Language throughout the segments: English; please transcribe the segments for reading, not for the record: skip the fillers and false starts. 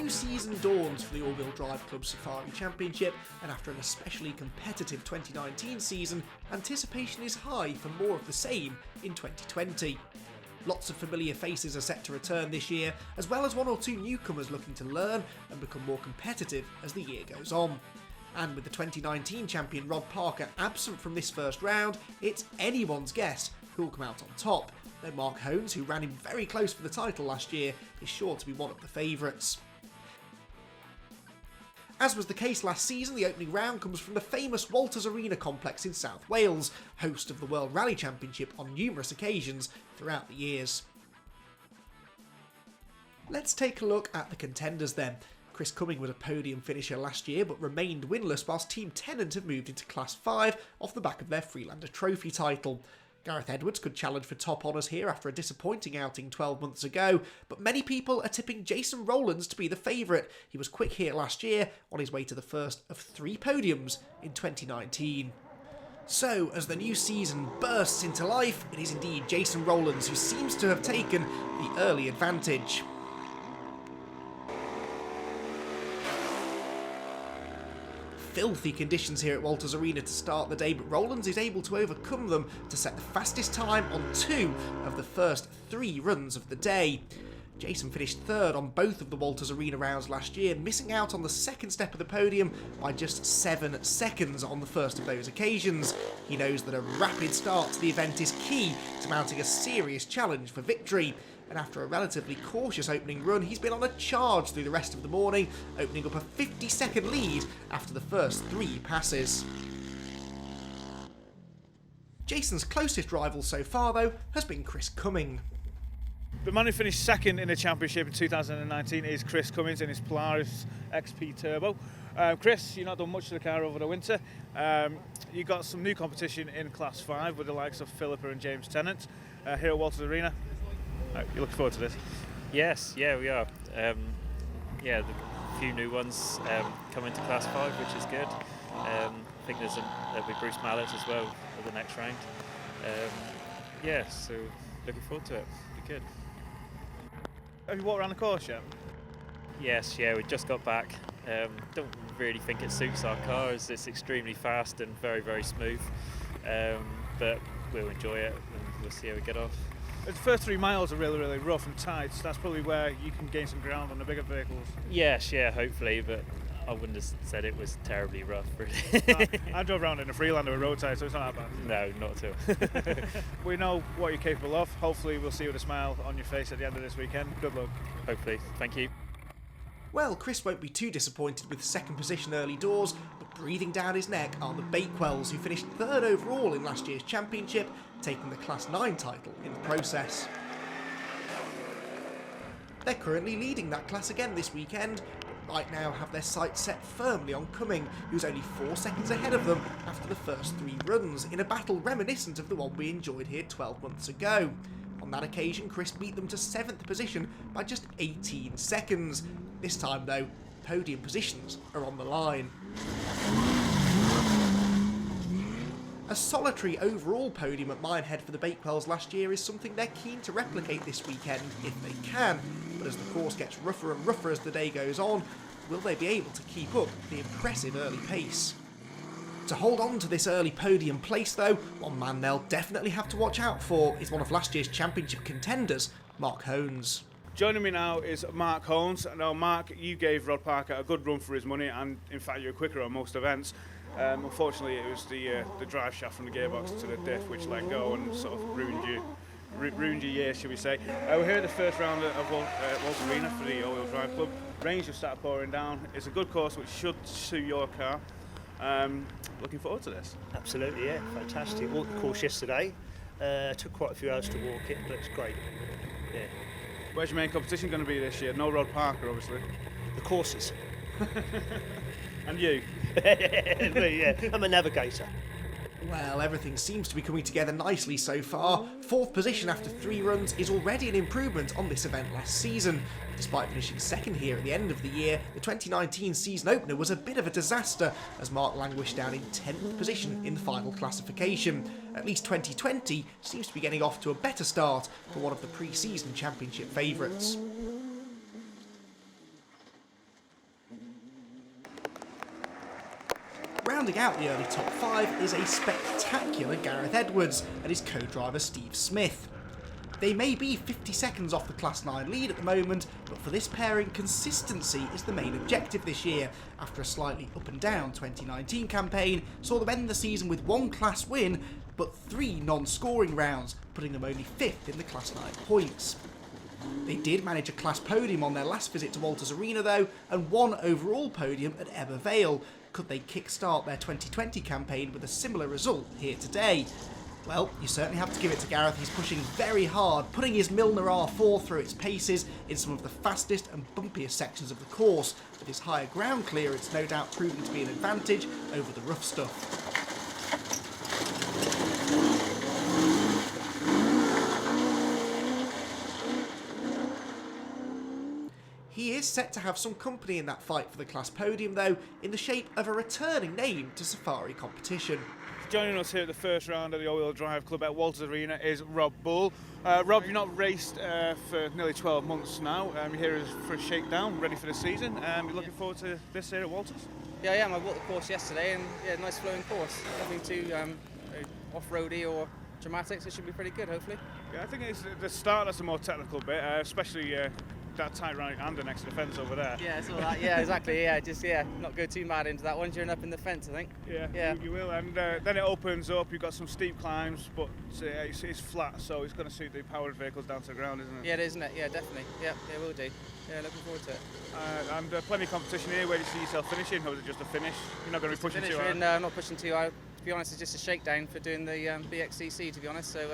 new season dawns for the all-wheel drive club Safari Championship, and after an especially competitive 2019 season, anticipation is high for more of the same in 2020. Lots of familiar faces are set to return this year, as well as one or two newcomers looking to learn and become more competitive as the year goes on. And with the 2019 champion Rod Parker absent from this first round, it's anyone's guess who will come out on top, though Mark Hones, who ran him very close for the title last year, is sure to be one of the favourites. As was the case last season, the opening round comes from the famous Walters Arena complex in South Wales, host of the World Rally Championship on numerous occasions throughout the years. Let's take a look at the contenders then. Chris Cumming was a podium finisher last year but remained winless, whilst Team Tennant have moved into Class 5 off the back of their Freelander Trophy title. Gareth Edwards could challenge for top honours here after a disappointing outing 12 months ago, but many people are tipping Jason Rowlands to be the favourite. He was quick here last year, on his way to the first of 3 podiums in 2019. So, as the new season bursts into life, it is indeed Jason Rowlands who seems to have taken the early advantage. Filthy conditions here at Walters Arena to start the day, but Rowlands is able to overcome them to set the fastest time on 2 of the first 3 runs of the day. Jason finished 3rd on both of the Walters Arena rounds last year, missing out on the second step of the podium by just 7 seconds on the first of those occasions. He knows that a rapid start to the event is key to mounting a serious challenge for victory. And after a relatively cautious opening run, he's been on a charge through the rest of the morning, opening up a 50-second lead after the first 3 passes. Jason's closest rival so far, though, has been Chris Cumming. The man who finished 2nd in the championship in 2019 is Chris Cummings in his Polaris XP Turbo. Chris, you've not done much to the car over the winter. You got some new competition in Class 5 with the likes of Philippa and James Tennant here at Walters Arena. You're looking forward to this? Yes, yeah, we are. The few new ones coming to Class 5, which is good. I think there'll be Bruce Mallet as well for the next round. So looking forward to it. Be good. Have you walked around the course yet? Yes, we just got back. Don't really think it suits our cars. It's extremely fast and very, very smooth. But we'll enjoy it and we'll see how we get off. The first 3 miles are really, really rough and tight, so that's probably where you can gain some ground on the bigger vehicles. Yes, hopefully, but I wouldn't have said it was terribly rough, really. I drove around in a Freelander with road tyres, so it's not that bad. No, not at all. We know what you're capable of. Hopefully we'll see you with a smile on your face at the end of this weekend. Good luck. Hopefully. Thank you. Well, Chris won't be too disappointed with 2nd position early doors, but breathing down his neck are the Bakewells, who finished 3rd overall in last year's championship, taking the Class 9 title in the process. They're currently leading that class again this weekend, but right now have their sights set firmly on Cumming, who's only 4 seconds ahead of them after the first 3 runs, in a battle reminiscent of the one we enjoyed here 12 months ago. On that occasion, Chris beat them to 7th position by just 18 seconds. This time, though, podium positions are on the line. A solitary overall podium at Minehead for the Bakewells last year is something they're keen to replicate this weekend if they can, but as the course gets rougher and rougher as the day goes on, will they be able to keep up the impressive early pace? To hold on to this early podium place, though, one man they'll definitely have to watch out for is one of last year's championship contenders, Mark Hones. Joining me now is Mark Hones. Now, Mark, you gave Rod Parker a good run for his money, and in fact, you were quicker on most events. Unfortunately, it was the drive shaft from the gearbox to the diff which let go and sort of ruined your year, should we say. We're here at the first round of Walters Arena for the all-wheel drive club. Rain's just started pouring down. It's a good course which should suit your car. Looking forward to this. Absolutely, yeah, fantastic. Walked the course yesterday. Took quite a few hours to walk it, but it's great. Yeah. Where's your main competition going to be this year? No Rod Parker, obviously. The courses. And you? Yeah, I'm a navigator. Well, everything seems to be coming together nicely so far. 4th position after 3 runs is already an improvement on this event last season. Despite finishing 2nd here at the end of the year, the 2019 season opener was a bit of a disaster as Mark languished down in 10th position in the final classification. At least 2020 seems to be getting off to a better start for one of the pre-season championship favourites. rounding out the early top 5 is a spectacular Gareth Edwards and his co-driver Steve Smith. They may be 50 seconds off the Class 9 lead at the moment, but for this pairing, consistency is the main objective this year, after a slightly up and down 2019 campaign saw them end the season with 1 class win, but 3 non-scoring rounds, putting them only 5th in the Class 9 points. They did manage a class podium on their last visit to Walters Arena though, and 1 overall podium at Ebbw Vale. Could they kick-start their 2020 campaign with a similar result here today? Well, you certainly have to give it to Gareth. He's pushing very hard, putting his Milner R4 through its paces in some of the fastest and bumpiest sections of the course, with his higher ground clearance no doubt proving to be an advantage over the rough stuff. He is set to have some company in that fight for the class podium though, in the shape of a returning name to Safari competition. Joining us here at the first round of the all-wheel drive club at Walters Arena is Rob Bull. Rob, you've not raced for nearly 12 months now. You're here for a shakedown, ready for the season. You're looking forward to this here at Walters? Yeah, I am. I walked the course yesterday and yeah, nice flowing course. Nothing too off-roady or dramatic, so it should be pretty good, hopefully. Yeah, I think it's the start that's the more technical bit, especially that tight right-hander next to the fence over there. Yeah, it's all that. Yeah, exactly. Yeah, just not go too mad into that one. You're up in the fence, I think. Yeah. You will. And then it opens up. You've got some steep climbs, but it's flat, so it's going to suit the powered vehicles down to the ground, isn't it? Yeah, it is, isn't it? Yeah, definitely. Yeah, it will do. Yeah, looking forward to it. And plenty of competition here. Where do you see yourself finishing, or is it just a finish? You're not going to be pushing too hard. No, I'm not pushing too hard. To be honest, it's just a shakedown for doing the BXCC. To be honest, so.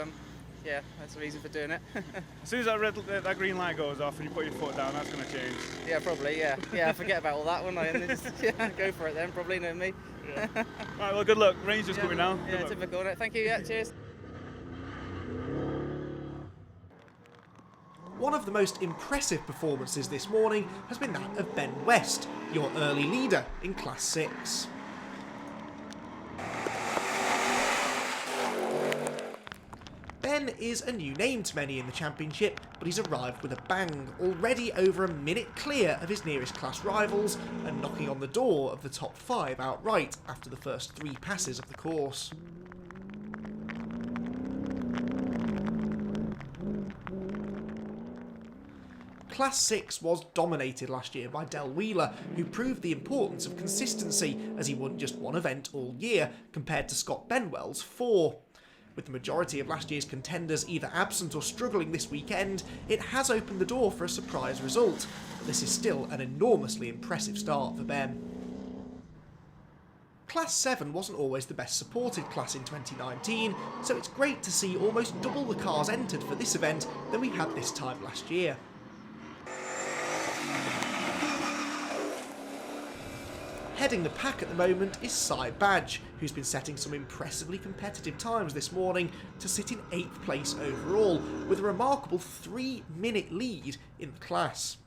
Yeah, that's the reason for doing it. As soon as that green light goes off and you put your foot down, that's going to change. Yeah, probably, yeah. Yeah, I forget about all that, wouldn't I? And then just go for it then, probably, know me. Yeah. All right, well, good luck. Ranger's coming now. Yeah, typical, isn't it? Thank you, yeah, cheers. One of the most impressive performances this morning has been that of Ben West, your early leader in Class 6. Ben is a new name to many in the championship, but he's arrived with a bang, already over a minute clear of his nearest class rivals and knocking on the door of the top 5 outright after the first 3 passes of the course. Class 6 was dominated last year by Del Wheeler, who proved the importance of consistency as he won just 1 event all year compared to Scott Benwell's 4. With the majority of last year's contenders either absent or struggling this weekend, it has opened the door for a surprise result, but this is still an enormously impressive start for Ben. Class 7 wasn't always the best supported class in 2019, so it's great to see almost double the cars entered for this event than we had this time last year. Heading the pack at the moment is Cy Badge, who's been setting some impressively competitive times this morning to sit in 8th place overall, with a remarkable 3-minute lead in the class.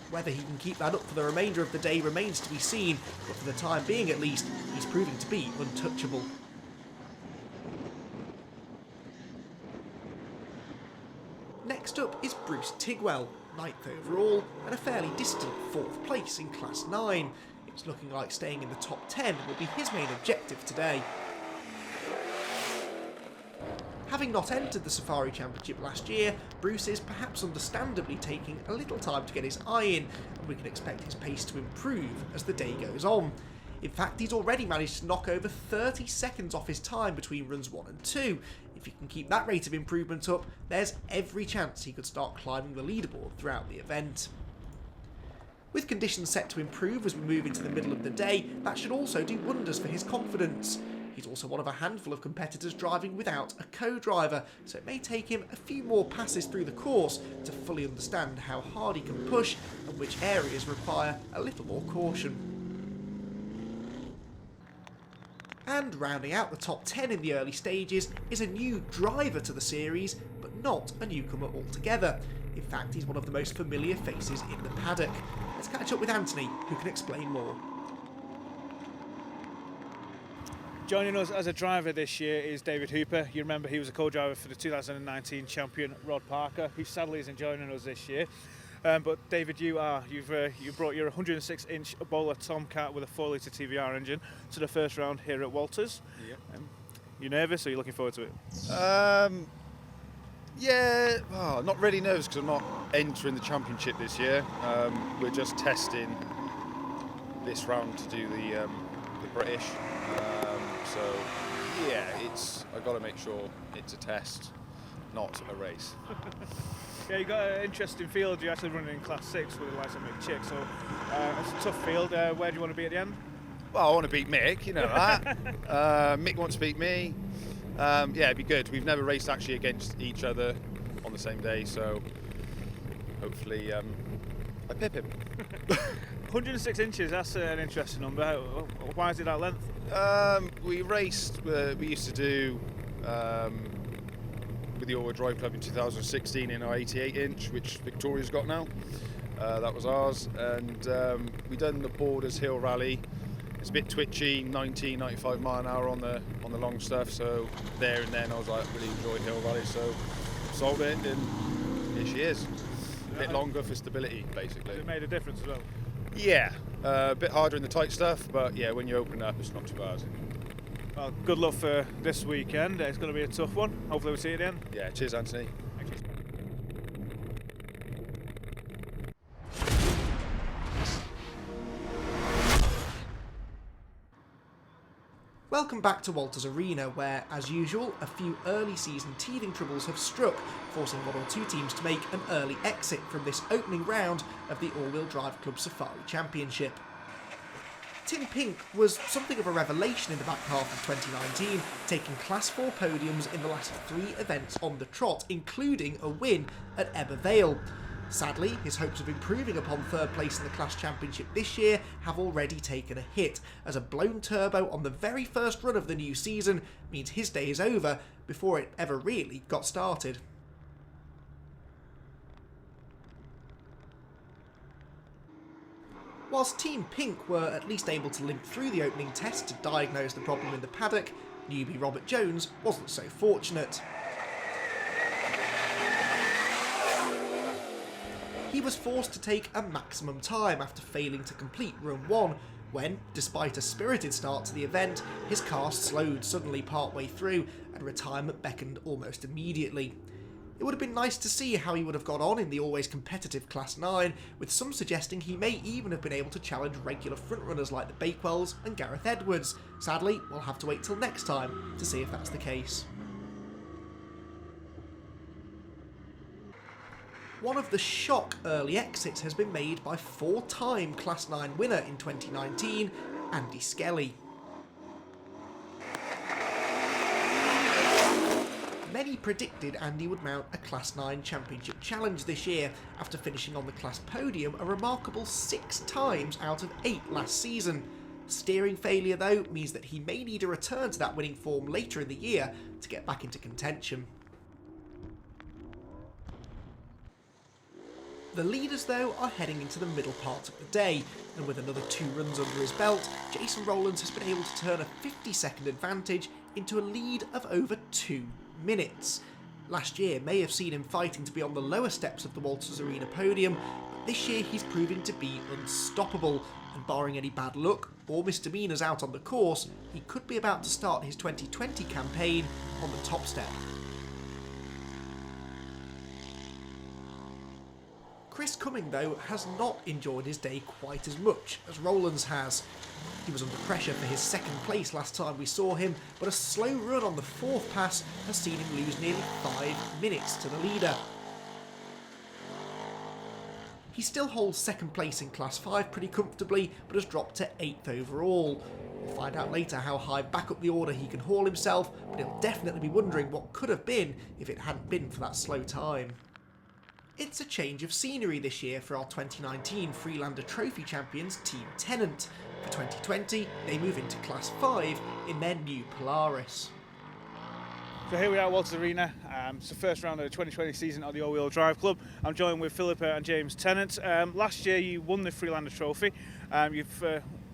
Whether he can keep that up for the remainder of the day remains to be seen, but for the time being at least, he's proving to be untouchable. Next up is Bruce Tigwell, 9th overall and a fairly distant 4th place in Class 9. It's looking like staying in the top 10 will be his main objective today. Having not entered the Safari Championship last year, Bruce is perhaps understandably taking a little time to get his eye in, and we can expect his pace to improve as the day goes on. In fact, he's already managed to knock over 30 seconds off his time between runs 1 and 2. If he can keep that rate of improvement up, there's every chance he could start climbing the leaderboard throughout the event. With conditions set to improve as we move into the middle of the day, that should also do wonders for his confidence. He's also one of a handful of competitors driving without a co-driver, so it may take him a few more passes through the course to fully understand how hard he can push and which areas require a little more caution. And rounding out the top 10 in the early stages is a new driver to the series, but not a newcomer altogether. In fact, he's one of the most familiar faces in the paddock. Let's catch up with Anthony, who can explain more. Joining us as a driver this year is David Hooper. You remember he was a co-driver for the 2019 champion Rod Parker, who sadly isn't joining us this year. But David, you brought your 106-inch Bowler Tomcat with a 4-litre TVR engine to the first round here at Walters. Yep. You nervous, or are you looking forward to it? Yeah, not really nervous because I'm not entering the championship this year. We're just testing this round to do the British. So yeah, I've got to make sure it's a test, not a race. Yeah, you got an interesting field. You're actually running in Class 6 with the likes of Mick Chick, so it's a tough field. Where do you want to be at the end? Well, I want to beat Mick, you know that. Mick wants to beat me. Yeah, it'd be good. We've never raced actually against each other on the same day, so hopefully I pip him. 106 inches, that's an interesting number. Why is it that length? We raced, we used to do with the All-Wheel Drive Club in 2016 in our 88-inch, which Victoria's got now. That was ours, and we done the Borders Hill Rally. It's a bit twitchy, 95 mile an hour on the long stuff, so there and then I was like, really enjoyed Hill Rally, so sold it, and here she is. A bit longer for stability, basically. It made a difference as well. Yeah, a bit harder in the tight stuff, but yeah, when you open up, it's not too bad. Well, good luck for this weekend. It's going to be a tough one. Hopefully we'll see you at the end. Yeah, cheers, Anthony. Thank you. Welcome back to Walters Arena, where, as usual, a few early season teething troubles have struck, forcing one or two teams to make an early exit from this opening round of the All-Wheel Drive Club Safari Championship. Tim Pink was something of a revelation in the back half of 2019, taking Class 4 podiums in the last 3 events on the trot, including a win at Ebbw Vale. Sadly, his hopes of improving upon third place in the Class Championship this year have already taken a hit, as a blown turbo on the very first run of the new season means his day is over before it ever really got started. Whilst Team Pink were at least able to limp through the opening test to diagnose the problem in the paddock, newbie Robert Jones wasn't so fortunate. He was forced to take a maximum time after failing to complete Run 1, when, despite a spirited start to the event, his car slowed suddenly partway through and retirement beckoned almost immediately. It would have been nice to see how he would have got on in the always competitive Class 9, with some suggesting he may even have been able to challenge regular frontrunners like the Bakewells and Gareth Edwards. Sadly, we'll have to wait till next time to see if that's the case. One of the shock early exits has been made by 4-time Class 9 winner in 2019, Andy Skelly. Many predicted Andy would mount a Class 9 Championship challenge this year, after finishing on the Class podium a remarkable 6 times out of 8 last season. Steering failure, though, means that he may need a return to that winning form later in the year to get back into contention. The leaders, though, are heading into the middle part of the day, and with another 2 runs under his belt, Jason Rowlands has been able to turn a 50-second advantage into a lead of over 2 minutes. Last year may have seen him fighting to be on the lower steps of the Walters Arena podium, but this year he's proving to be unstoppable, and barring any bad luck or misdemeanours out on the course, he could be about to start his 2020 campaign on the top step. Chris Cumming, though, has not enjoyed his day quite as much as Rowlands has. He was under pressure for his 2nd place last time we saw him, but a slow run on the 4th pass has seen him lose nearly 5 minutes to the leader. He still holds 2nd place in Class 5 pretty comfortably, but has dropped to 8th overall. We'll find out later how high back up the order he can haul himself, but he'll definitely be wondering what could have been if it hadn't been for that slow time. It's a change of scenery this year for our 2019 Freelander Trophy champions Team Tennant. For 2020, they move into Class 5 in their new Polaris. So here we are at Walters Arena. It's the first round of the 2020 season of the All-Wheel Drive Club. I'm joined with Philippa and James Tennant. Last year you won the Freelander Trophy. You've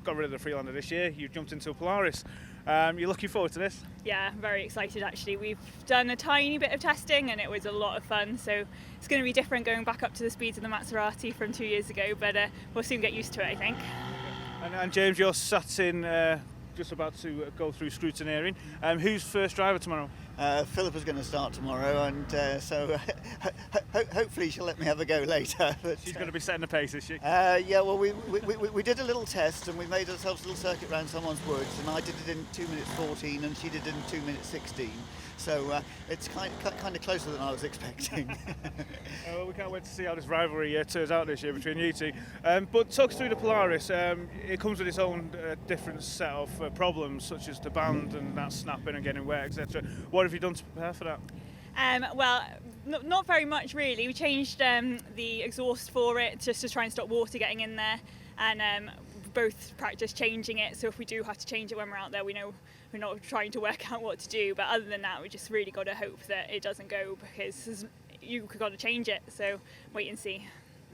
got rid of the Freelander this year. You've jumped into a Polaris. You're looking forward to this? Yeah, very excited actually. We've done a tiny bit of testing and it was a lot of fun, so it's going to be different going back up to the speeds of the Maserati from 2 years ago, but we'll soon get used to it, I think. And James, you're sat in just about to go through scrutineering. Who's first driver tomorrow? Philippa's going to start tomorrow, and so hopefully she'll let me have a go later. But, She's going to be setting the pace, is she? yeah, well, we did a little test, and we made ourselves a little circuit around someone's woods, and I did it in 2 minutes 14, and she did it in 2 minutes 16. So it's kind of closer than I was expecting. Well, we can't wait to see how this rivalry turns out this year between you two. But talk us through the Polaris. It comes with its own different set of problems, such as the band and that snapping and getting wet, etc. What have you done to prepare for that? Well, not very much really. We changed the exhaust for it just to try and stop water getting in there, and both practice changing it, so if we do have to change it when we're out there, we know we're not trying to work out what to do. But other than that, we just really got to hope that it doesn't go, because you've got to change it, so wait and see.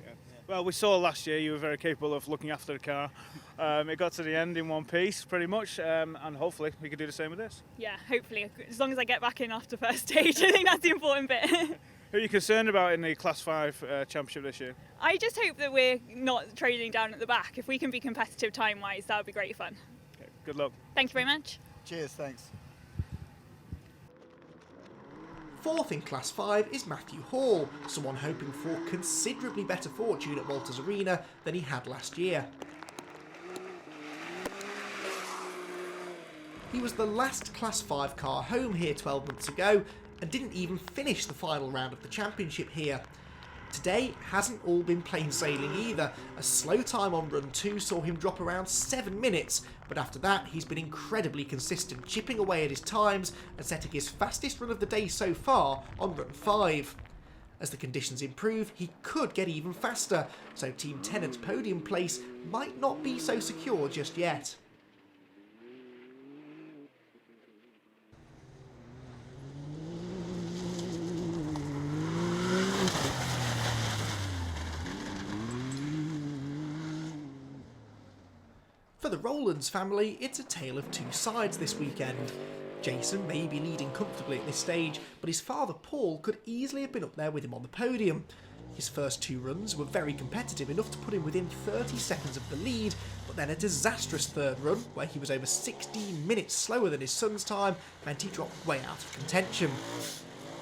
Yeah. Well, we saw last year you were very capable of looking after the car. It got to the end in one piece pretty much, and hopefully we can do the same with this. Yeah, hopefully, as long as I get back in after first stage. I think that's the important bit. Who are you concerned about in the Class 5 Championship this year? I just hope that we're not trailing down at the back. If we can be competitive time-wise, that would be great fun. Okay, good luck. Thank you very much. Cheers, thanks. Fourth in Class 5 is Matthew Hall, someone hoping for considerably better fortune at Walters Arena than he had last year. He was the last Class 5 car home here 12 months ago and didn't even finish the final round of the championship here. Today hasn't all been plain sailing either. A slow time on run 2 saw him drop around 7 minutes, but after that he's been incredibly consistent, chipping away at his times and setting his fastest run of the day so far on run 5. As the conditions improve, he could get even faster, so Team Tennant's podium place might not be so secure just yet. For the Rowlands family, it's a tale of two sides this weekend. Jason may be leading comfortably at this stage, but his father Paul could easily have been up there with him on the podium. His first 2 runs were very competitive, enough to put him within 30 seconds of the lead, but then a disastrous third run, where he was over 16 minutes slower than his son's time, meant he dropped way out of contention.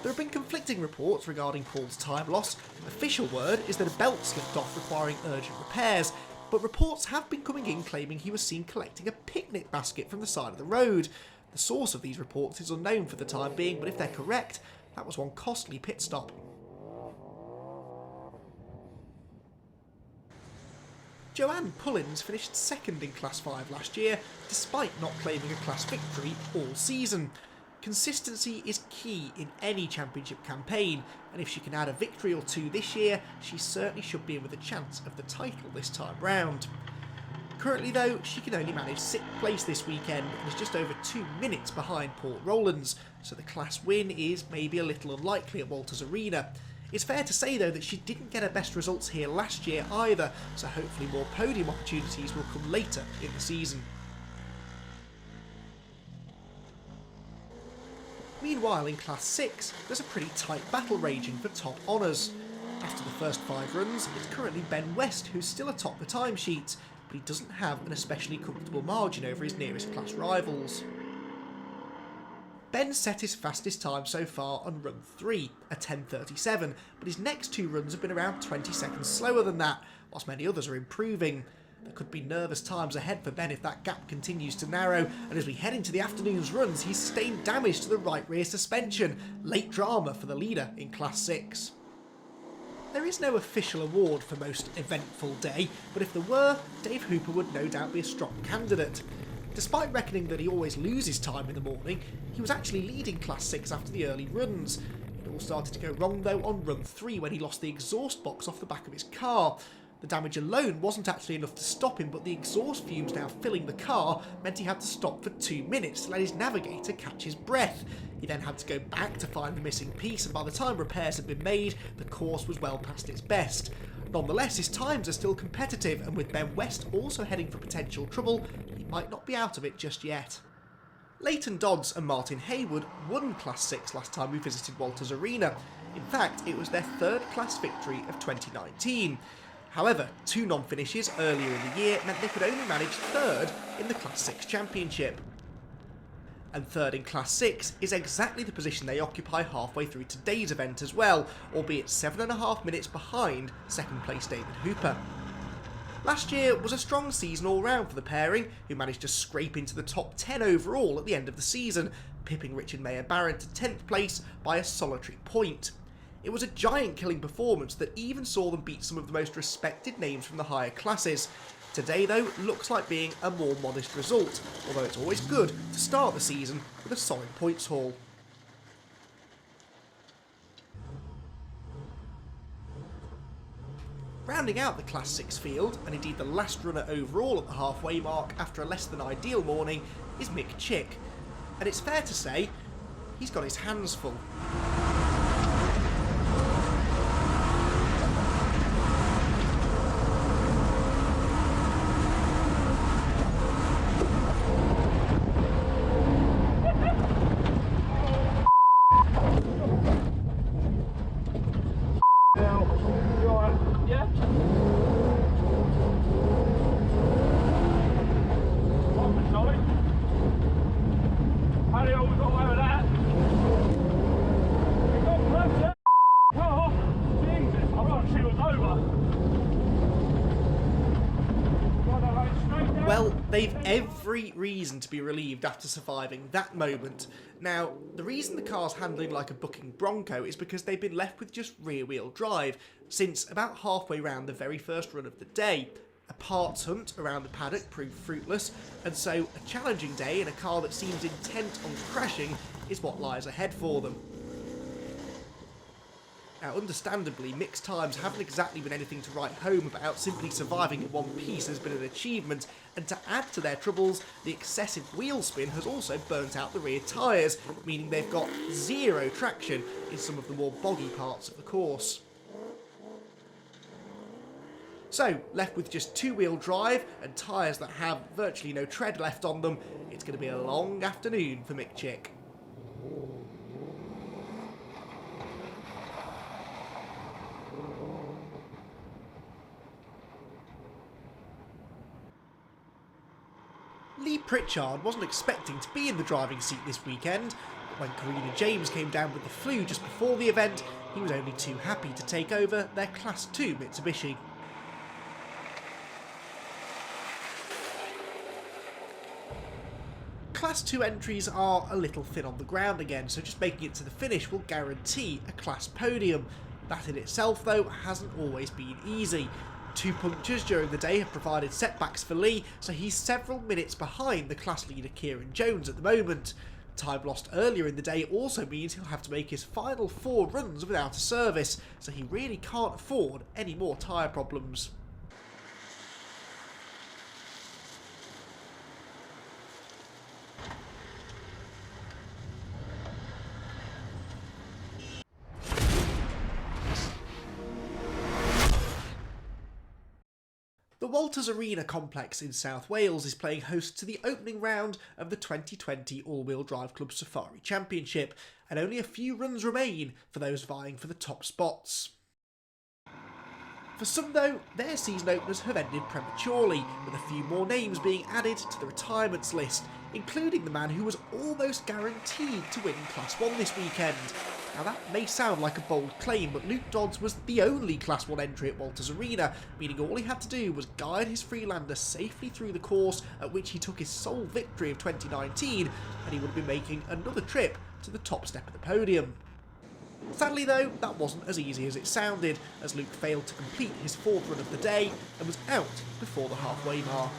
There have been conflicting reports regarding Paul's time loss. Official word is that a belt slipped off requiring urgent repairs, but reports have been coming in claiming he was seen collecting a picnic basket from the side of the road. The source of these reports is unknown for the time being, but if they're correct, that was one costly pit stop. Joanne Pullins finished second in Class 5 last year, despite not claiming a class victory all season. Consistency is key in any championship campaign, and if she can add a victory or 2 this year, she certainly should be in with a chance of the title this time round. Currently though, she can only manage 6th place this weekend and is just over 2 minutes behind Paul Rowlands, so the class win is maybe a little unlikely at Walters Arena. It's fair to say though that she didn't get her best results here last year either, so hopefully more podium opportunities will come later in the season. Meanwhile, in Class 6, there's a pretty tight battle raging for top honours. After the first 5 runs, it's currently Ben West who's still atop the timesheet, but he doesn't have an especially comfortable margin over his nearest class rivals. Ben set his fastest time so far on run 3, a 10:37, but his next 2 runs have been around 20 seconds slower than that, whilst many others are improving. There could be nervous times ahead for Ben if that gap continues to narrow, and as we head into the afternoon's runs, he's sustained damage to the right rear suspension. Late drama for the leader in Class 6. There is no official award for most eventful day, but if there were, Dave Hooper would no doubt be a strong candidate. Despite reckoning that he always loses time in the morning, he was actually leading Class 6 after the early runs. It all started to go wrong though on run 3 when he lost the exhaust box off the back of his car. The damage alone wasn't actually enough to stop him, but the exhaust fumes now filling the car meant he had to stop for 2 minutes to let his navigator catch his breath. He then had to go back to find the missing piece, and by the time repairs had been made, the course was well past its best. Nonetheless, his times are still competitive, and with Ben West also heading for potential trouble, he might not be out of it just yet. Leighton Dodds and Martin Hayward won Class 6 last time we visited Walters Arena. In fact, it was their third class victory of 2019. However, 2 non-finishes earlier in the year meant they could only manage third in the Class 6 Championship. And third in Class 6 is exactly the position they occupy halfway through today's event as well, albeit 7.5 minutes behind second place David Hooper. Last year was a strong season all round for the pairing, who managed to scrape into the top 10 overall at the end of the season, pipping Richard Mayer-Barron to 10th place by a solitary point. It was a giant-killing performance that even saw them beat some of the most respected names from the higher classes. Today, though, looks like being a more modest result, although it's always good to start the season with a solid points haul. Rounding out the Class 6 field, and indeed the last runner overall at the halfway mark after a less than ideal morning, is Mick Chick. And it's fair to say, he's got his hands full. Well, they've every reason to be relieved after surviving that moment. Now, the reason the car's handling like a bucking bronco is because they've been left with just rear-wheel drive since about halfway round the very first run of the day. A parts hunt around the paddock proved fruitless, and so a challenging day in a car that seems intent on crashing is what lies ahead for them. Now, understandably, Mick's times haven't exactly been anything to write home about. Simply surviving in one piece has been an achievement, and to add to their troubles, the excessive wheel spin has also burnt out the rear tyres, meaning they've got zero traction in some of the more boggy parts of the course. So, left with just 2-wheel drive and tyres that have virtually no tread left on them, it's going to be a long afternoon for Mick Chick. Lee Pritchard wasn't expecting to be in the driving seat this weekend, but when Karina James came down with the flu just before the event, he was only too happy to take over their Class 2 Mitsubishi. Class 2 entries are a little thin on the ground again, so just making it to the finish will guarantee a Class podium. That in itself, though, hasn't always been easy. 2 punctures during the day have provided setbacks for Lee, so he's several minutes behind the class leader Kieran Jones at the moment. Time lost earlier in the day also means he'll have to make his final 4 runs without a service, so he really can't afford any more tyre problems. The Walters Arena complex in South Wales is playing host to the opening round of the 2020 All-Wheel Drive Club Safari Championship, and only a few runs remain for those vying for the top spots. For some, though, their season openers have ended prematurely, with a few more names being added to the retirements list, including the man who was almost guaranteed to win Class 1 this weekend. Now that may sound like a bold claim, but Luke Dodds was the only Class 1 entry at Walters Arena, meaning all he had to do was guide his Freelander safely through the course at which he took his sole victory of 2019, and he would be making another trip to the top step of the podium. Sadly though, that wasn't as easy as it sounded, as Luke failed to complete his 4th run of the day and was out before the halfway mark.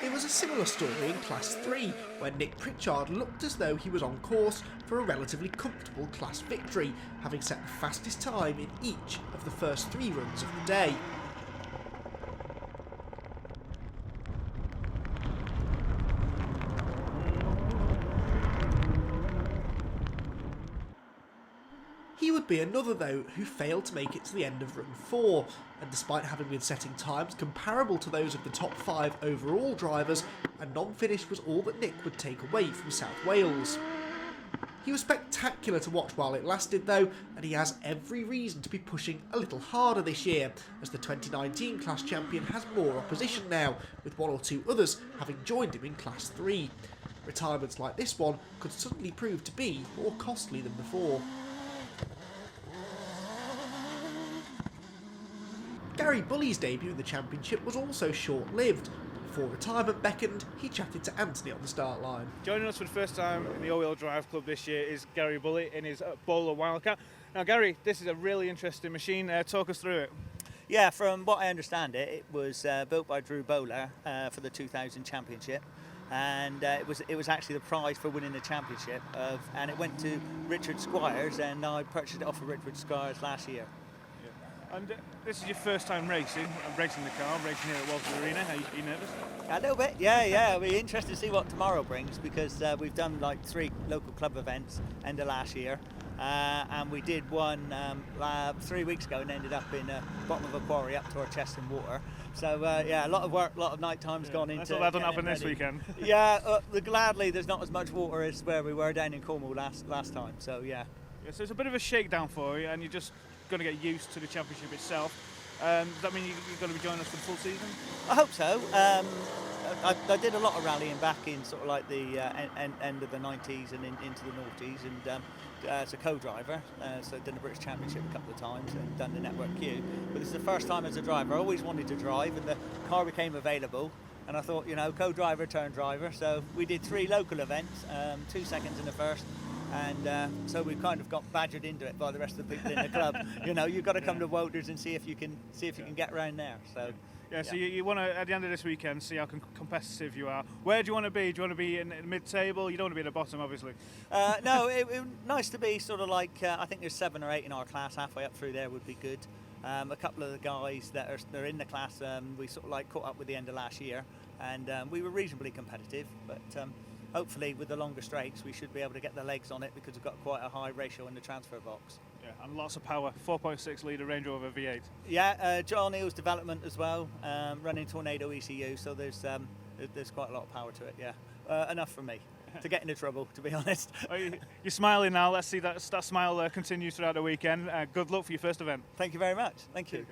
It was a similar story in Class 3, where Nick Pritchard looked as though he was on course for a relatively comfortable class victory, having set the fastest time in each of the first 3 runs of the day. He would could be another though who failed to make it to the end of run 4, and despite having been setting times comparable to those of the top 5 overall drivers, a non-finish was all that Nick would take away from South Wales. He was spectacular to watch while it lasted though, and he has every reason to be pushing a little harder this year, as the 2019 class champion has more opposition now, with 1 or 2 others having joined him in Class 3. Retirements like this one could suddenly prove to be more costly than before. Gary Bully's debut in the championship was also short-lived. Before retirement beckoned, he chatted to Anthony on the start line. Joining us for the first time in the all-wheel drive club this year is Gary Bully in his Bowler Wildcat. Now Gary, this is a really interesting machine. Talk us through it. Yeah, from what I understand it was built by Drew Bowler for the 2000 championship. And it was actually the prize for winning the championship, and it went to Richard Squires, and I purchased it off of Richard Squires last year. Yeah. And this is your first time racing the car, racing here at Walters Arena. Are you nervous? A little bit, yeah. It'll be interesting to see what tomorrow brings, because we've done like 3 local club events end of last year, and we did one 3 weeks ago and ended up in the bottom of a quarry up to our chest in water. So yeah, a lot of work, a lot of night time's gone into. That's all that done happen this weekend. Yeah, gladly there's not as much water as where we were down in Cornwall last time. So yeah. So it's a bit of a shakedown for you, and you're just going to get used to the championship itself. Does that mean you're going to be joining us for the full season? I hope so. I did a lot of rallying back in sort of like the end of the 90s and into the noughties, and as a co-driver, so I've done the British Championship a couple of times and done the Network Q. But this is the first time as a driver. I always wanted to drive, and the car became available, and I thought, you know, co-driver turned driver. So we did 3 local events, 2 seconds in the first, and so we kind of got badgered into it by the rest of the people in the club. You know, you've got to come to Walters and see if you can get around there. So. Yeah, so you want to, at the end of this weekend, see how competitive you are. Where do you want to be? Do you want to be in mid-table? You don't want to be at the bottom, obviously. No, it nice to be sort of like, I think there's 7 or 8 in our class, halfway up through there would be good. A couple of the guys that are in the class, we sort of like caught up with the end of last year, and we were reasonably competitive, but hopefully with the longer straights we should be able to get the legs on it, because we've got quite a high ratio in the transfer box. Yeah, and lots of power, 4.6 litre Range Rover V8. Yeah, John Neal's development as well, running Tornado ECU, so there's quite a lot of power to it, yeah. Enough for me to get into trouble, to be honest. Well, you're smiling now, let's see that smile continue throughout the weekend. Good luck for your first event. Thank you very much, thank you.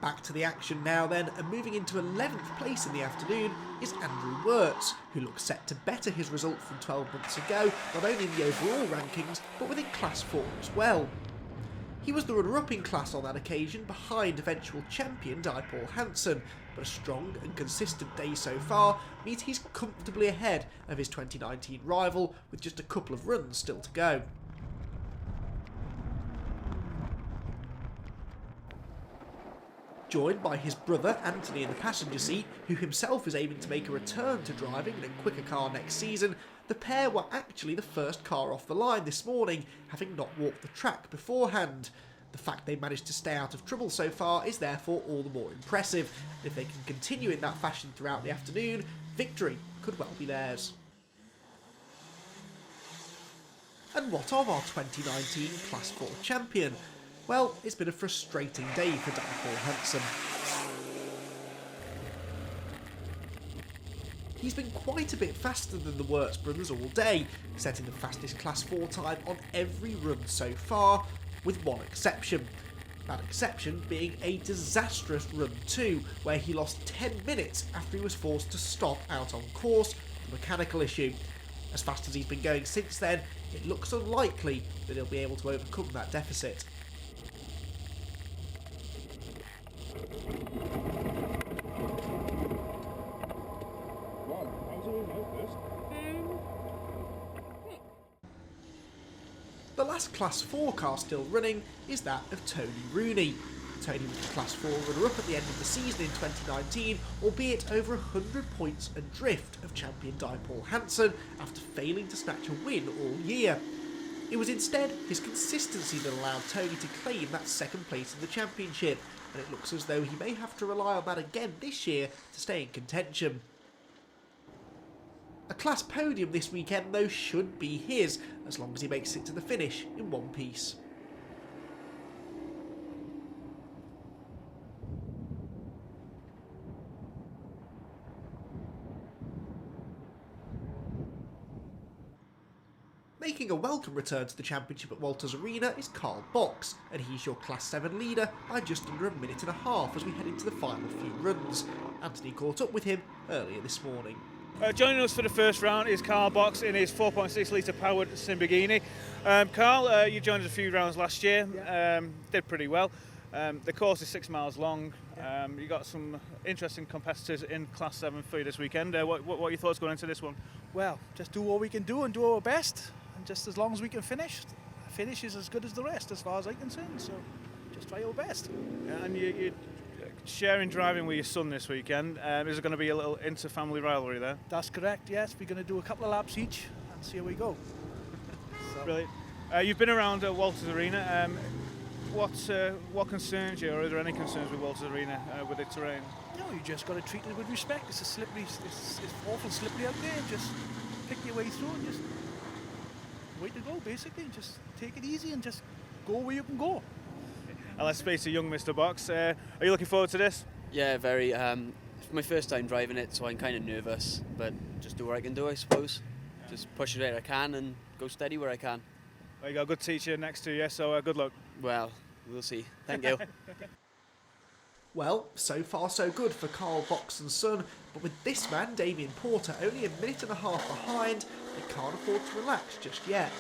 Back to the action now then, and moving into 11th place in the afternoon is Andrew Wirtz, who looks set to better his result from 12 months ago, not only in the overall rankings, but within Class 4 as well. He was the runner-up in class on that occasion, behind eventual champion Paul Hansen, but a strong and consistent day so far means he's comfortably ahead of his 2019 rival, with just a couple of runs still to go. Joined by his brother Anthony in the passenger seat, who himself is aiming to make a return to driving in a quicker car next season, the pair were actually the first car off the line this morning, having not walked the track beforehand. The fact they managed to stay out of trouble so far is therefore all the more impressive. If they can continue in that fashion throughout the afternoon, victory could well be theirs. And what of our 2019 Class 4 champion? Well, it's been a frustrating day for Paul Hansen. He's been quite a bit faster than the Wirtz brothers all day, setting the fastest Class 4 time on every run so far, with one exception. That exception being a disastrous run 2, where he lost 10 minutes after he was forced to stop out on course with a mechanical issue. As fast as he's been going since then, it looks unlikely that he'll be able to overcome that deficit. The last Class 4 car still running is that of Tony Rooney. Tony was the Class 4 runner-up at the end of the season in 2019, albeit over 100 points adrift of champion Paul Hansen after failing to snatch a win all year. It was instead his consistency that allowed Tony to claim that second place in the championship, and it looks as though he may have to rely on that again this year to stay in contention. A class podium this weekend though should be his, as long as he makes it to the finish in one piece. Making a welcome return to the championship at Walters Arena is Carl Box, and he's your Class 7 leader by just under a minute and a half as we head into the final few runs. Anthony caught up with him earlier this morning. Joining us for the first round is Carl Box in his 4.6 litre powered Lamborghini. Carl, you joined us a few rounds last year, did pretty well. The course is 6 miles long. You got some interesting competitors in Class 7 for you this weekend. What are your thoughts going into this one? Well, just do what we can do and do our best, and just as long as we can finish is as good as the rest as far as I'm concerned, so just try our best. And you're sharing driving with your son this weekend. Is there going to be a little inter-family rivalry there? That's correct, yes. We're going to do a couple of laps each and see how we go. Brilliant. You've been around at Walters Arena. What concerns you, or are there any concerns with Walters Arena with the terrain? No, you just got to treat it with respect. It's it's awful slippery out there. Just pick your way through and just way to go, basically. Just take it easy and just go where you can go. And let's speak to young Mr. Box. Are you looking forward to this? Yeah, very. It's my first time driving it, so I'm kind of nervous, but just do what I can do, I suppose. Just push it where I can and go steady where I can. Well, you got a good teacher next to you, so good luck. Well, we'll see. Thank you. Well, so far so good for Carl Box and son, but with this man, Damien Porter, only a minute and a half behind, they can't afford to relax just yet.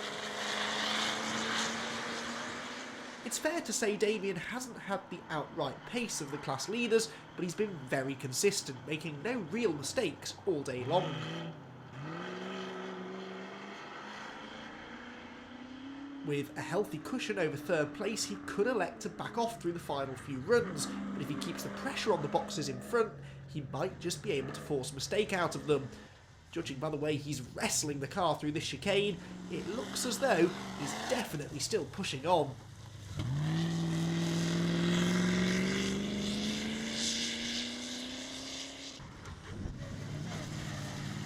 It's fair to say Damien hasn't had the outright pace of the class leaders, but he's been very consistent, making no real mistakes all day long. With a healthy cushion over third place, he could elect to back off through the final few runs, but if he keeps the pressure on the boxes in front, he might just be able to force a mistake out of them. Judging by the way he's wrestling the car through this chicane, it looks as though he's definitely still pushing on.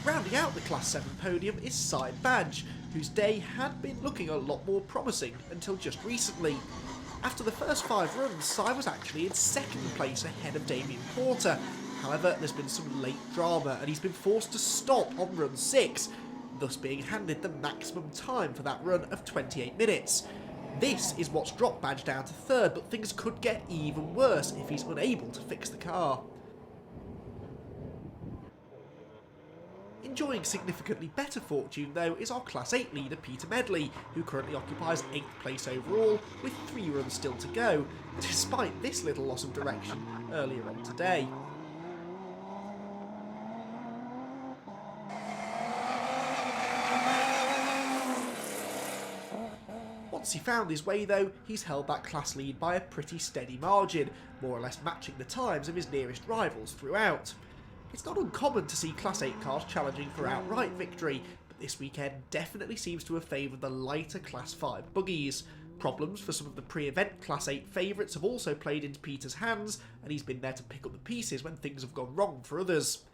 Rounding out the Class 7 podium is Cy Badge, whose day had been looking a lot more promising until just recently. After the first 5 runs, Cy was actually in second place ahead of Damien Porter. However, there's been some late drama and he's been forced to stop on run 6, thus being handed the maximum time for that run of 28 minutes. This is what's dropped Badge down to third, but things could get even worse if he's unable to fix the car. Enjoying significantly better fortune though is our Class 8 leader Peter Medley, who currently occupies 8th place overall with 3 runs still to go, despite this little loss of direction earlier on today. Once he found his way though, he's held that class lead by a pretty steady margin, more or less matching the times of his nearest rivals throughout. It's not uncommon to see Class 8 cars challenging for outright victory, but this weekend definitely seems to have favoured the lighter Class 5 buggies. Problems for some of the pre-event Class 8 favourites have also played into Peter's hands, and he's been there to pick up the pieces when things have gone wrong for others.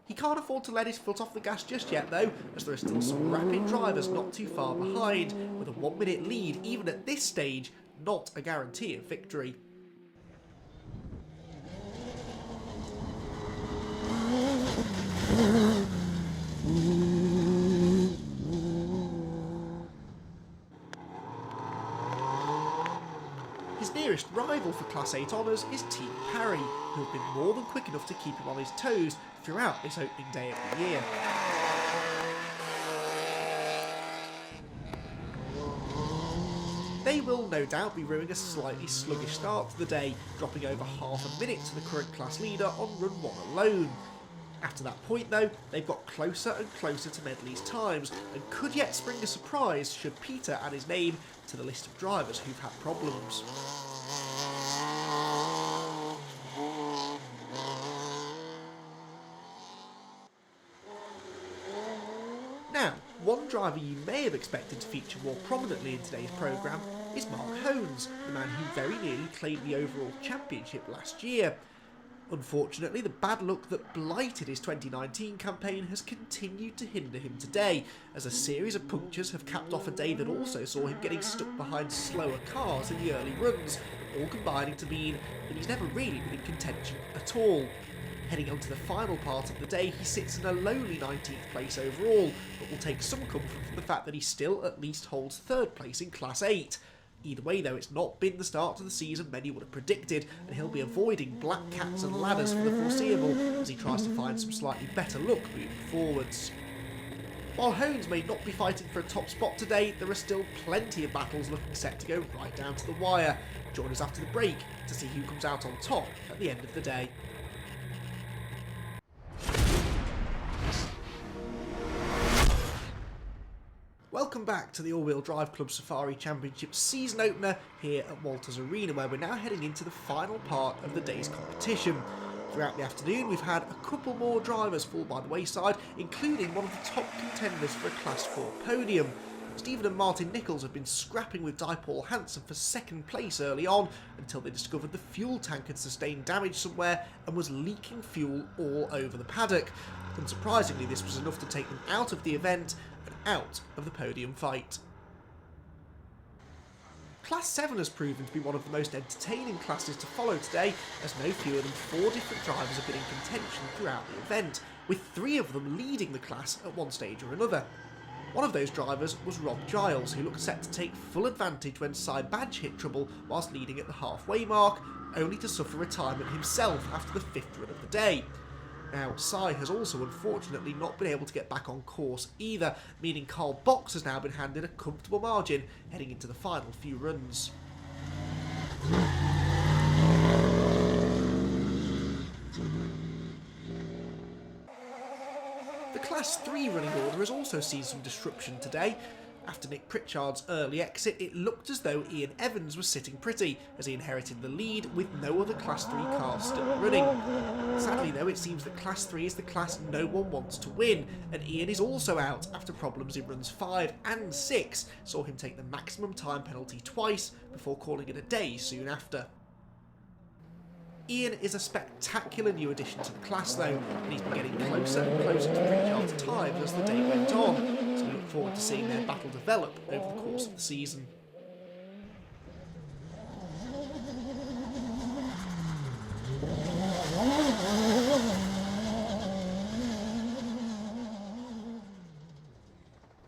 He can't afford to let his foot off the gas just yet though, as there are still some rapid drivers not too far behind, with a 1 minute lead even at this stage not a guarantee of victory. His nearest rival for Class 8 honours is Team Parry, who have been more than quick enough to keep him on his toes throughout this opening day of the year. They will no doubt be rowing a slightly sluggish start to the day, dropping over half a minute to the current class leader on run 1 alone. After that point though, they've got closer and closer to Medley's times, and could yet spring a surprise should Peter add his name to the list of drivers who've had problems. Now, one driver you may have expected to feature more prominently in today's programme is Mark Hones, the man who very nearly claimed the overall championship last year. Unfortunately, the bad luck that blighted his 2019 campaign has continued to hinder him today, as a series of punctures have capped off a day that also saw him getting stuck behind slower cars in the early runs, all combining to mean that he's never really been in contention at all. Heading on to the final part of the day, he sits in a lowly 19th place overall, but will take some comfort from the fact that he still at least holds 3rd place in Class 8. Either way though, it's not been the start to the season many would have predicted, and he'll be avoiding black cats and ladders for the foreseeable as he tries to find some slightly better luck moving forwards. While Hones may not be fighting for a top spot today, there are still plenty of battles looking set to go right down to the wire. Join us after the break to see who comes out on top at the end of the day. Welcome back to the All-Wheel Drive Club Safari Championship season opener here at Walters Arena, where we're now heading into the final part of the day's competition. Throughout the afternoon, we've had a couple more drivers fall by the wayside, including one of the top contenders for a Class 4 podium. Stephen and Martin Nichols have been scrapping with Paul Hansen for 2nd place early on, until they discovered the fuel tank had sustained damage somewhere and was leaking fuel all over the paddock. Unsurprisingly, this was enough to take them out of the event and out of the podium fight. Class 7 has proven to be one of the most entertaining classes to follow today, as no fewer than 4 different drivers have been in contention throughout the event, with 3 of them leading the class at one stage or another. One of those drivers was Rob Giles, who looked set to take full advantage when Cy Badge hit trouble whilst leading at the halfway mark, only to suffer retirement himself after the 5th run of the day. Now, Cy has also unfortunately not been able to get back on course either, meaning Carl Box has now been handed a comfortable margin heading into the final few runs. The Class 3 running order has also seen some disruption today. After Nick Pritchard's early exit, it looked as though Ian Evans was sitting pretty, as he inherited the lead with no other Class 3 cars still running. Sadly though, it seems that Class 3 is the class no one wants to win, and Ian is also out after problems in runs 5 and 6 saw him take the maximum time penalty twice before calling it a day soon after. Ian is a spectacular new addition to the class though, and he's been getting closer and closer to Pritchard's times as the day went on, so we look forward to seeing their battle develop over the course of the season.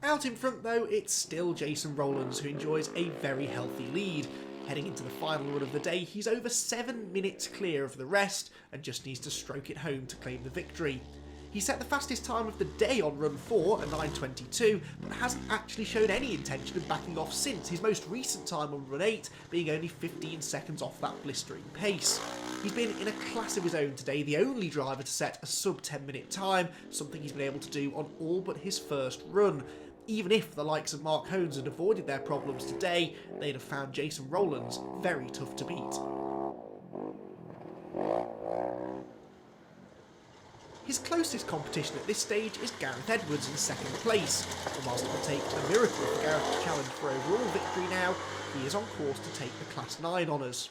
Out in front though, it's still Jason Rowlands, who enjoys a very healthy lead. Heading into the final run of the day, he's over 7 minutes clear of the rest and just needs to stroke it home to claim the victory. He set the fastest time of the day on run 4 at 9:22, but hasn't actually shown any intention of backing off since, his most recent time on run 8 being only 15 seconds off that blistering pace. He's been in a class of his own today, the only driver to set a sub 10 minute time, something he's been able to do on all but his first run. Even if the likes of Mark Hones had avoided their problems today, they'd have found Jason Rowlands very tough to beat. His closest competition at this stage is Gareth Edwards in 2nd place, and whilst it will take a miracle for Gareth to challenge for overall victory now, he is on course to take the Class 9 honours.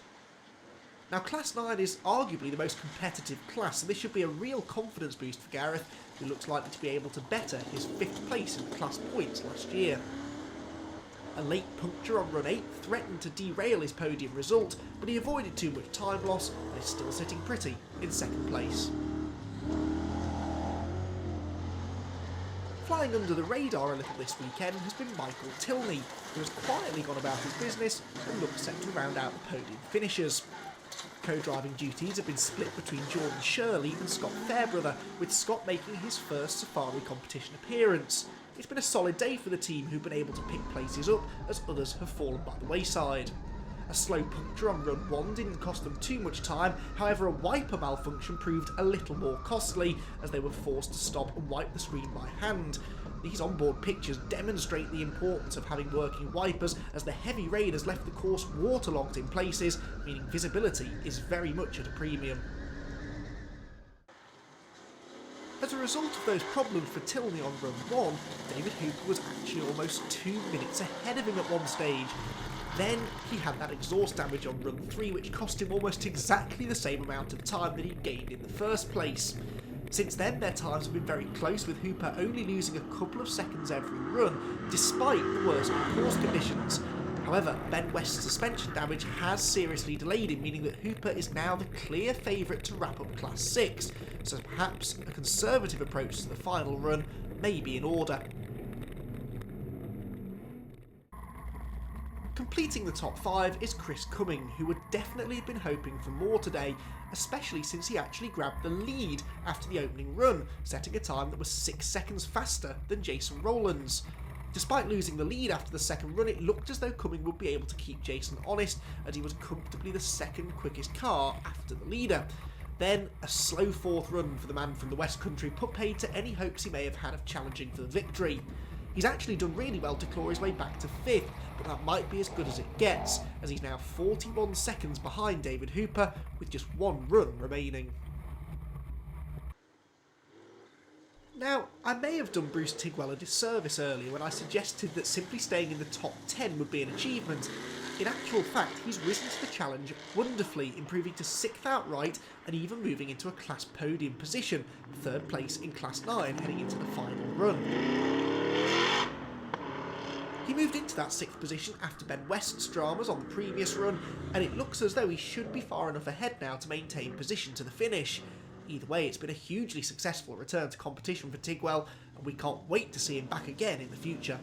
Now, Class 9 is arguably the most competitive class, so this should be a real confidence boost for Gareth, who looks likely to be able to better his 5th place in the class points last year. A late puncture on run 8 threatened to derail his podium result, but he avoided too much time loss and is still sitting pretty in 2nd place. Flying under the radar a little this weekend has been Michael Tilney, who has quietly gone about his business and looks set to round out the podium finishers. Co-driving duties have been split between Jordan Shirley and Scott Fairbrother, with Scott making his first Safari competition appearance. It's been a solid day for the team, who've been able to pick places up as others have fallen by the wayside. A slow puncture on run 1 didn't cost them too much time, however a wiper malfunction proved a little more costly, as they were forced to stop and wipe the screen by hand. These onboard pictures demonstrate the importance of having working wipers, as the heavy rain has left the course waterlogged in places, meaning visibility is very much at a premium. As a result of those problems for Tilney on run 1, David Hooper was actually almost 2 minutes ahead of him at one stage. Then he had that exhaust damage on run 3, which cost him almost exactly the same amount of time that he gained in the first place. Since then, their times have been very close, with Hooper only losing a couple of seconds every run, despite the worsening course conditions. However, Ben West's suspension damage has seriously delayed him, meaning that Hooper is now the clear favourite to wrap up Class 6, so perhaps a conservative approach to the final run may be in order. Completing the top 5 is Chris Cumming, who would definitely have been hoping for more today, especially since he actually grabbed the lead after the opening run, setting a time that was 6 seconds faster than Jason Rowlands. Despite losing the lead after the second run, it looked as though Cumming would be able to keep Jason honest, as he was comfortably the second quickest car after the leader. Then, a slow fourth run for the man from the West Country put paid to any hopes he may have had of challenging for the victory. He's actually done really well to claw his way back to 5th, but that might be as good as it gets, as he's now 41 seconds behind David Hooper, with just one run remaining. Now, I may have done Bruce Tigwell a disservice earlier when I suggested that simply staying in the top 10 would be an achievement. In actual fact, he's risen to the challenge wonderfully, improving to 6th outright and even moving into a class podium position, 3rd place in Class 9 heading into the final run. He moved into that 6th position after Ben West's dramas on the previous run, and it looks as though he should be far enough ahead now to maintain position to the finish. Either way, it's been a hugely successful return to competition for Tigwell, and we can't wait to see him back again in the future.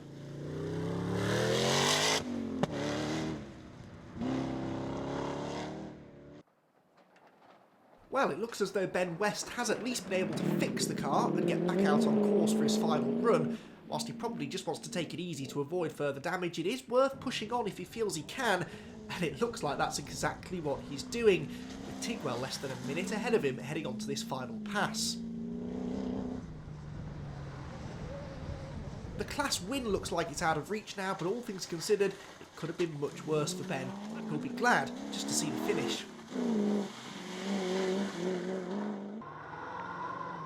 Well, it looks as though Ben West has at least been able to fix the car and get back out on course for his final run. Whilst he probably just wants to take it easy to avoid further damage, it is worth pushing on if he feels he can, and it looks like that's exactly what he's doing, with Tigwell less than a minute ahead of him heading on to this final pass. The class win looks like it's out of reach now, but all things considered, it could have been much worse for Ben, who'll be glad just to see the finish.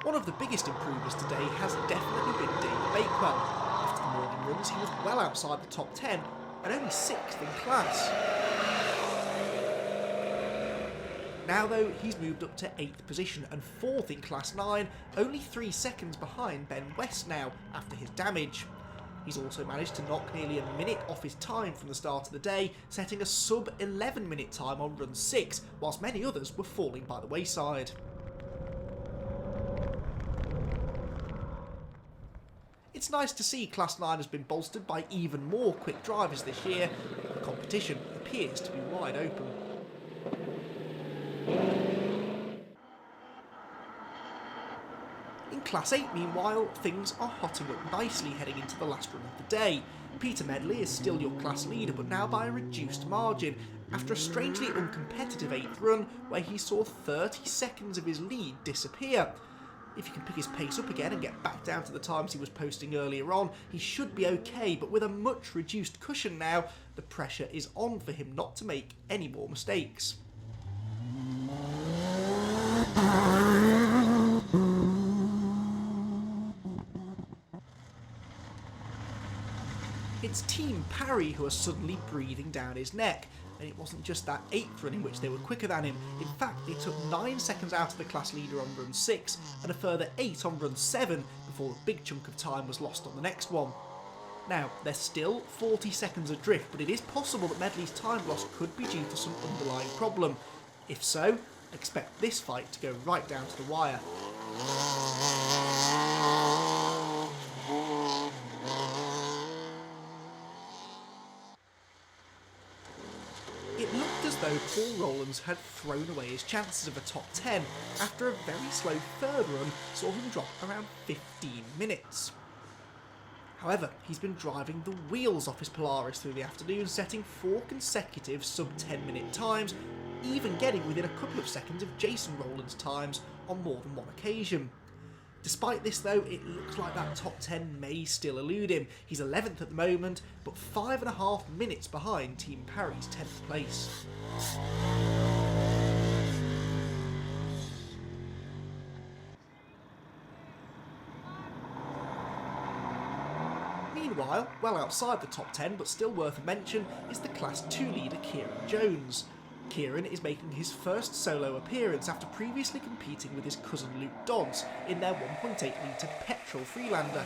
One of the biggest improvers today has definitely been David Bakewell. After the morning runs, he was well outside the top 10 and only 6th in class. Now though, he's moved up to 8th position and 4th in Class 9, only 3 seconds behind Ben West now after his damage. He's also managed to knock nearly a minute off his time from the start of the day, setting a sub 11 minute time on run 6, whilst many others were falling by the wayside. It's nice to see Class 9 has been bolstered by even more quick drivers this year. The competition appears to be wide open. In Class 8, meanwhile, things are hotting up nicely heading into the last run of the day. Peter Medley is still your class leader, but now by a reduced margin, after a strangely uncompetitive 8th run where he saw 30 seconds of his lead disappear. If he can pick his pace up again and get back down to the times he was posting earlier on, he should be okay, but with a much reduced cushion now, the pressure is on for him not to make any more mistakes. It's Team Parry who are suddenly breathing down his neck, and it wasn't just that 8th run in which they were quicker than him. In fact, they took 9 seconds out of the class leader on run 6 and a further 8 on run 7 before a big chunk of time was lost on the next one. Now, they're still 40 seconds adrift, but it is possible that Medley's time loss could be due to some underlying problem. If so, expect this fight to go right down to the wire. It looked as though Paul Rowlands had thrown away his chances of a top 10 after a very slow 3rd run saw him drop around 15 minutes. However, he's been driving the wheels off his Polaris through the afternoon, setting 4 consecutive sub-10 minute times, even getting within a couple of seconds of Jason Rowlands' times on more than one occasion. Despite this though, it looks like that top 10 may still elude him. He's 11th at the moment, but 5.5 minutes behind Team Parry's 10th place. Meanwhile, well outside the top 10 but still worth a mention is the Class 2 leader Kieran Jones. Kieran is making his first solo appearance after previously competing with his cousin Luke Dodds in their 1.8 litre petrol Freelander.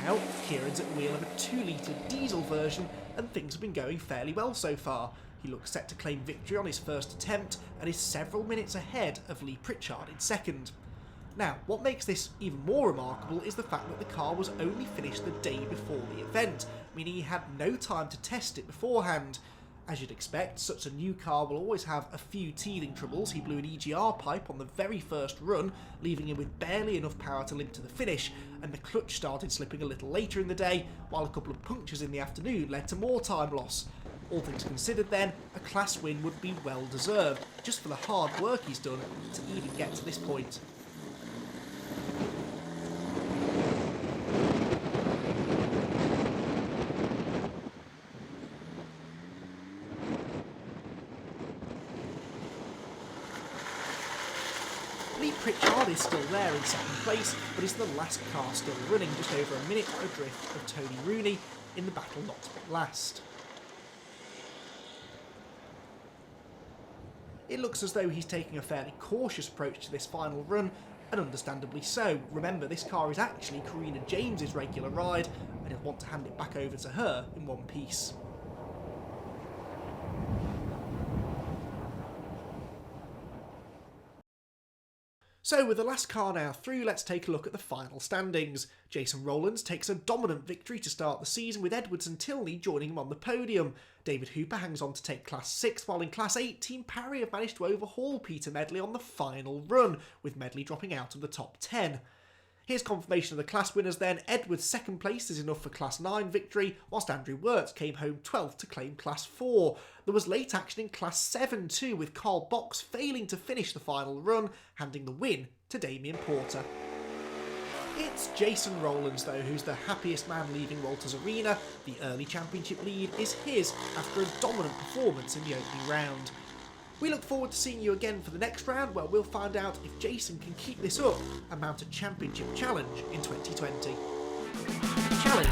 Now, Kieran's at the wheel of a 2 litre diesel version and things have been going fairly well so far. He looks set to claim victory on his first attempt and is several minutes ahead of Lee Pritchard in second. Now, what makes this even more remarkable is the fact that the car was only finished the day before the event, meaning he had no time to test it beforehand. As you'd expect, such a new car will always have a few teething troubles. He blew an EGR pipe on the very first run, leaving him with barely enough power to limp to the finish, and the clutch started slipping a little later in the day, while a couple of punctures in the afternoon led to more time loss. All things considered then, a class win would be well deserved, just for the hard work he's done to even get to this point. Lee Pritchard is still there in second place, but is the last car still running, just over a minute adrift of Tony Rooney in the battle not to be last. It looks as though he's taking a fairly cautious approach to this final run, and understandably so. Remember, this car is actually Karina James's regular ride, and he'll want to hand it back over to her in one piece. So with the last car now through, let's take a look at the final standings. Jason Rowlands takes a dominant victory to start the season, with Edwards and Tilney joining him on the podium. David Hooper hangs on to take Class 6, while in Class 8, Team Parry have managed to overhaul Peter Medley on the final run, with Medley dropping out of the top 10. Here's confirmation of the class winners then. Edwards' second place is enough for Class 9 victory, whilst Andrew Wirtz came home 12th to claim Class 4. There was late action in Class 7 too, with Carl Box failing to finish the final run, handing the win to Damien Porter. It's Jason Rowlands though who's the happiest man leaving Walters Arena. The early championship lead is his after a dominant performance in the opening round. We look forward to seeing you again for the next round, where we'll find out if Jason can keep this up and mount a championship challenge in 2020. Challenge.